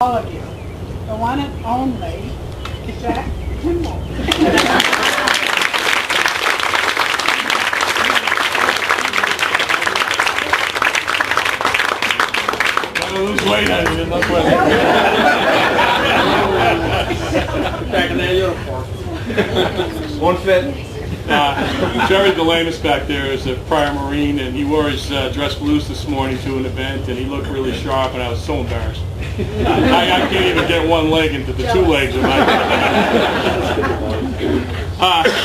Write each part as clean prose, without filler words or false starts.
All of you. The one and only Kimball. Lose weight on you, no question. Back in that uniform. One fit. Jerry Delanus back there is a prior Marine, and he wore his dress blues this morning to an event, and he looked really sharp, and I was so embarrassed. I can't even get one leg into the two legs of my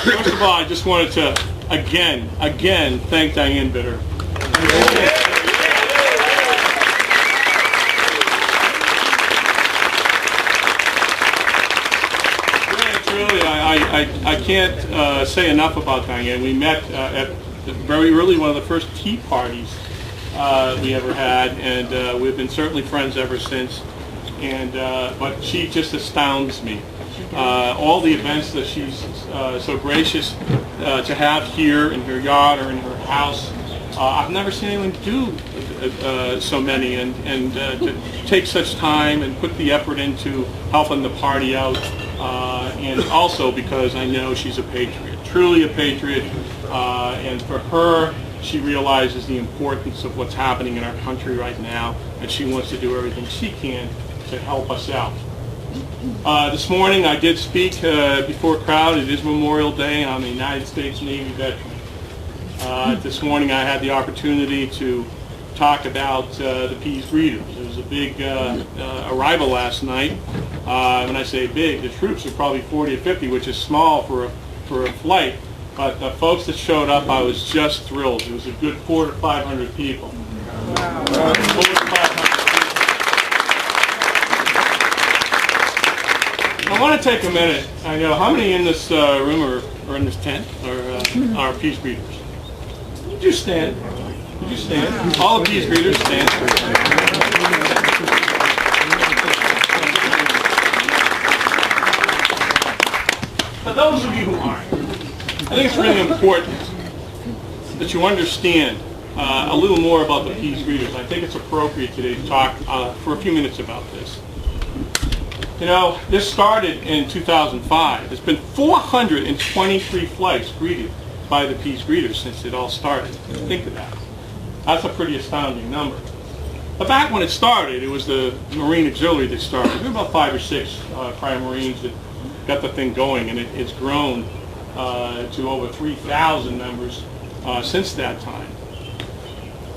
First of all, I just wanted to again thank Diane Bitter. I can't say enough about Diane. We met at very early, one of the first tea parties we ever had, and we've been certainly friends ever since. And but she just astounds me. All the events that she's so gracious to have here in her yard or in her house. I've never seen anyone do so many, and to take such time and put the effort into helping the party out. And also because I know she's a patriot, truly a patriot, and for her, she realizes the importance of what's happening in our country right now, and she wants to do everything she can to help us out. This morning I did speak before a crowd. It is Memorial Day, and I'm a United States Navy veteran. This morning I had the opportunity to talk about the Peace Greeters. There was a big arrival last night. When I say big, the troops are probably 40 or 50, which is small for a flight. But the folks that showed up, I was just thrilled. It was a good 400 to 500 people. Wow. 400 to 500 people. I want to take a minute. I know how many in this room or in this tent are Peace Greeters. Would you stand? Would you stand? All the Peace Greeters stand. For those of you who aren't, I think it's really important that you understand a little more about the Peace Greeters. I think it's appropriate today to talk for a few minutes about this. You know, this started in 2005. There's been 423 flights greeted by the Peace Greeters since it all started. Think of that. That's a pretty astounding number. But back when it started, it was the Marine Auxiliary that started. There were about 5 or 6 prior Marines that got the thing going, and it's grown to over 3,000 members since that time.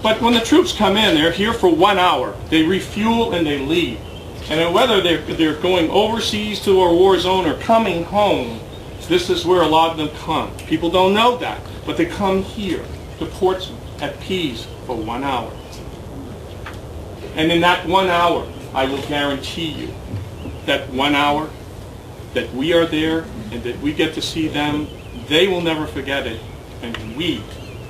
But when the troops come in, they're here for 1 hour. They refuel and they leave. And whether they're going overseas to a war zone or coming home, this is where a lot of them come. People don't know that, but they come here to Portsmouth at Pease for 1 hour. And in that 1 hour, I will guarantee you that 1 hour that we are there and that we get to see them, they will never forget it, and we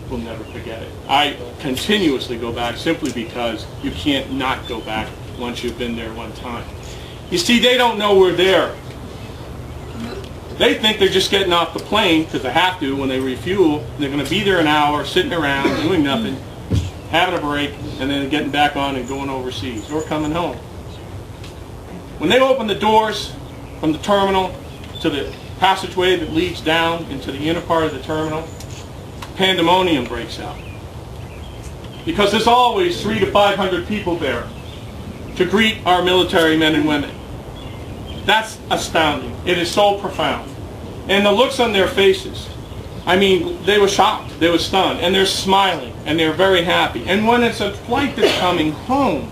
will never forget it. I continuously go back simply because you can't not go back once you've been there one time. You see, they don't know we're there. They think they're just getting off the plane because they have to when they refuel. They're going to be there an hour, sitting around, doing nothing, having a break, and then getting back on and going overseas or coming home. When they open the doors from the terminal to the passageway that leads down into the inner part of the terminal, pandemonium breaks out. Because there's always 300 to 500 people there to greet our military men and women. That's astounding. It is so profound. And the looks on their faces, I mean, they were shocked, they were stunned, and they're smiling, and they're very happy. And when it's a flight that's coming home,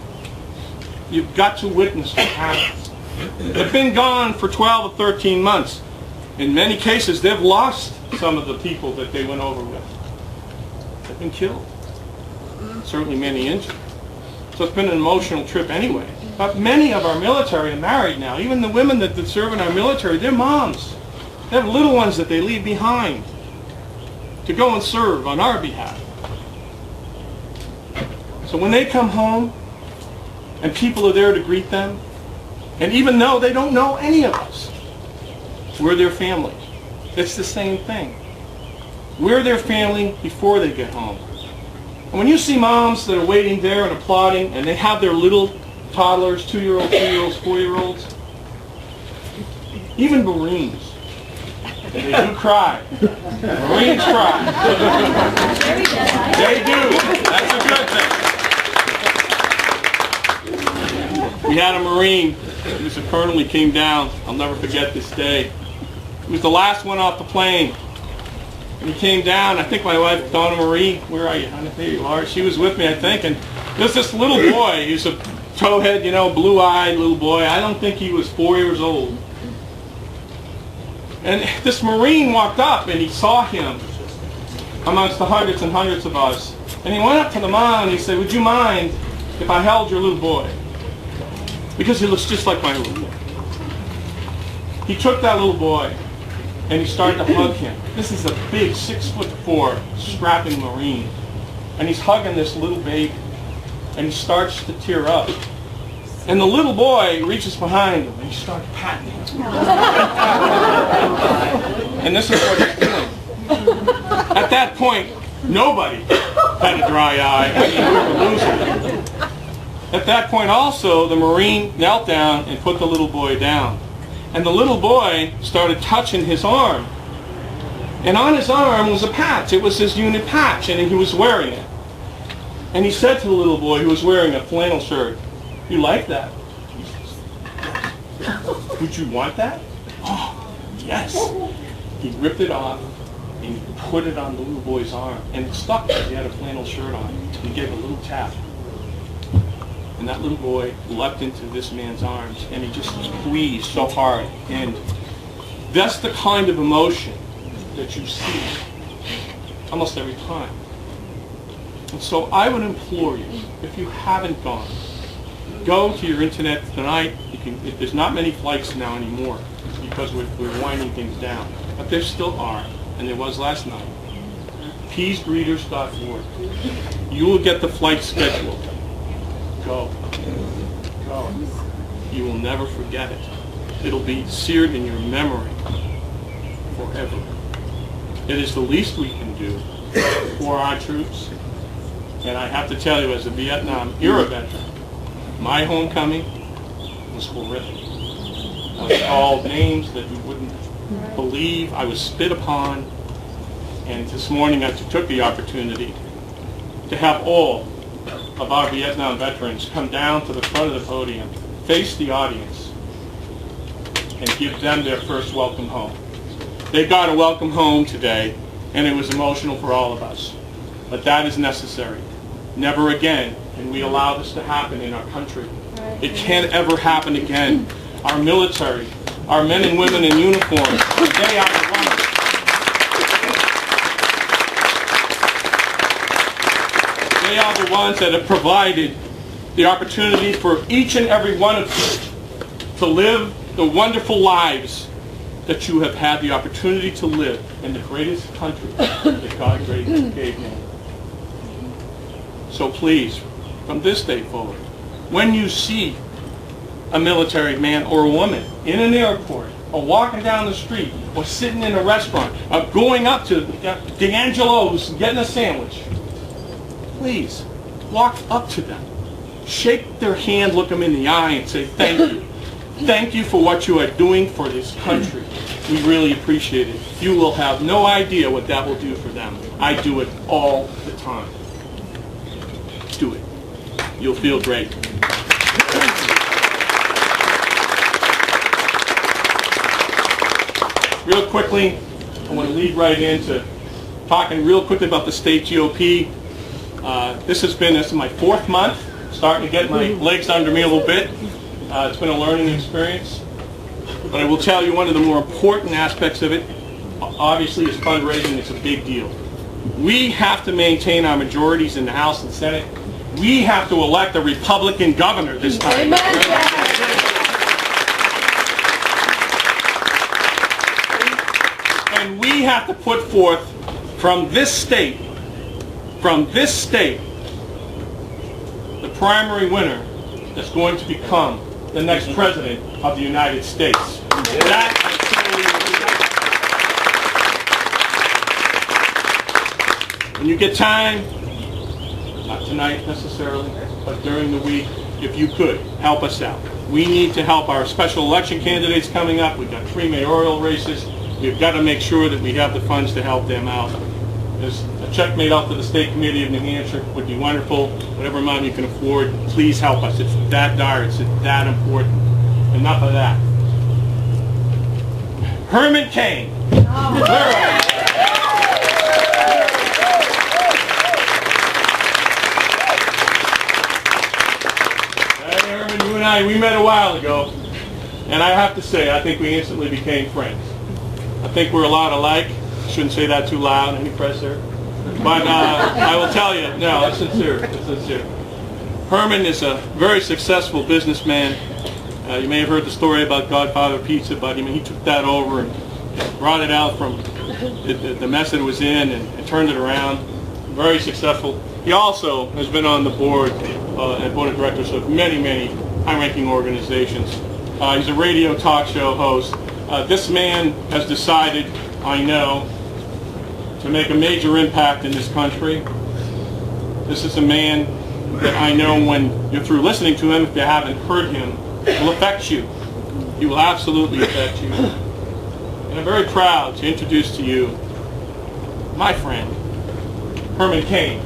you've got to witness what happens. They've been gone for 12 or 13 months. In many cases, they've lost some of the people that they went over with. They've been killed. Certainly many injured. So it's been an emotional trip anyway. But many of our military are married now. Even the women that serve in our military, they're moms. They have little ones that they leave behind to go and serve on our behalf. So when they come home and people are there to greet them, and even though they don't know any of us, we're their family. It's the same thing. We're their family before they get home. And when you see moms that are waiting there and applauding, and they have their little toddlers, 2-year-olds, 3-year-olds, 4-year-olds, even Marines. They do cry. Marines cry. They do. That's a good thing. We had a Marine. He was a colonel. He came down. I'll never forget this day. He was the last one off the plane. And he came down. I think my wife, Donna Marie, where are you, honey? There you are. She was with me, I think. And there's this little boy. He was a towhead, you know, blue-eyed little boy. I don't think he was 4 years old. And this Marine walked up and he saw him amongst the hundreds and hundreds of us. And he went up to the mom and he said, "Would you mind if I held your little boy?" Because he looks just like my little boy. He took that little boy and he started to hug him. This is a big 6'4" strapping Marine. And he's hugging this little baby. And he starts to tear up. And the little boy reaches behind him and he starts patting him. And this is what he's doing. At that point, nobody had a dry eye. I mean, we were losing it. At that point also, the Marine knelt down and put the little boy down. And the little boy started touching his arm. And on his arm was a patch. It was his unit patch, and he was wearing it. And he said to the little boy, who was wearing a flannel shirt, "You like that?" "Would you want that?" "Oh, yes." He ripped it off and he put it on the little boy's arm. And it stuck because he had a flannel shirt on. He gave a little tap. And that little boy leapt into this man's arms and he just squeezed so hard. And that's the kind of emotion that you see almost every time. And so I would implore you, if you haven't gone, go to your internet tonight. There's not many flights now anymore because we're winding things down. But there still are, and there was last night. peasbreeders.org. You will get the flight schedule. Go. Go. You will never forget it. It'll be seared in your memory forever. It is the least we can do for our troops. And I have to tell you, as a Vietnam era veteran, my homecoming was horrific. I was called names that you wouldn't believe. I was spit upon. And this morning I took the opportunity to have all of our Vietnam veterans come down to the front of the podium, face the audience, and give them their first welcome home. They got a welcome home today, and it was emotional for all of us. But that is necessary. Never again can we allow this to happen in our country. It can't ever happen again. Our military, our men and women in uniform, they are the ones. They are the ones that have provided the opportunity for each and every one of you to live the wonderful lives that you have had the opportunity to live in the greatest country that God gave you. So please, from this day forward, when you see a military man or a woman in an airport, or walking down the street, or sitting in a restaurant, or going up to D'Angelo's and getting a sandwich, please walk up to them, shake their hand, look them in the eye, and say, "Thank you. Thank you for what you are doing for this country. We really appreciate it." You will have no idea what that will do for them. I do it all the time. Do it. You'll feel great. Real quickly, I want to lead right into talking real quickly about the state GOP. This is my 4th month, starting to get my legs under me a little bit. It's been a learning experience. But I will tell you, one of the more important aspects of it, obviously, is fundraising. It's a big deal. We have to maintain our majorities in the House and Senate. We have to elect a Republican governor this time. Amen. And we have to put forth from this state, the primary winner that's going to become the next president of the United States. That when you get time, not tonight necessarily, but during the week, if you could, help us out. We need to help our special election candidates coming up. We've got 3 mayoral races. We've got to make sure that we have the funds to help them out. There's a check made out to the State Committee of New Hampshire. Would be wonderful. Whatever amount you can afford, please help us. It's that dire. It's that important. Enough of that. Herman Cain. Herman, you and I, we met a while ago, and I have to say, I think we instantly became friends. I think we're a lot alike. Shouldn't say that too loud. Any press there? But I will tell you, no, it's sincere. It's sincere. Herman is a very successful businessman. You may have heard the story about Godfather Pizza, but he took that over and brought it out from the mess that it was in and turned it around. Very successful. He also has been on the board and board of directors of many, many high-ranking organizations. He's a radio talk show host. This man has decided, I know, to make a major impact in this country. This is a man that I know when you're through listening to him, if you haven't heard him, will affect you. He will absolutely affect you. And I'm very proud to introduce to you my friend, Herman Cain.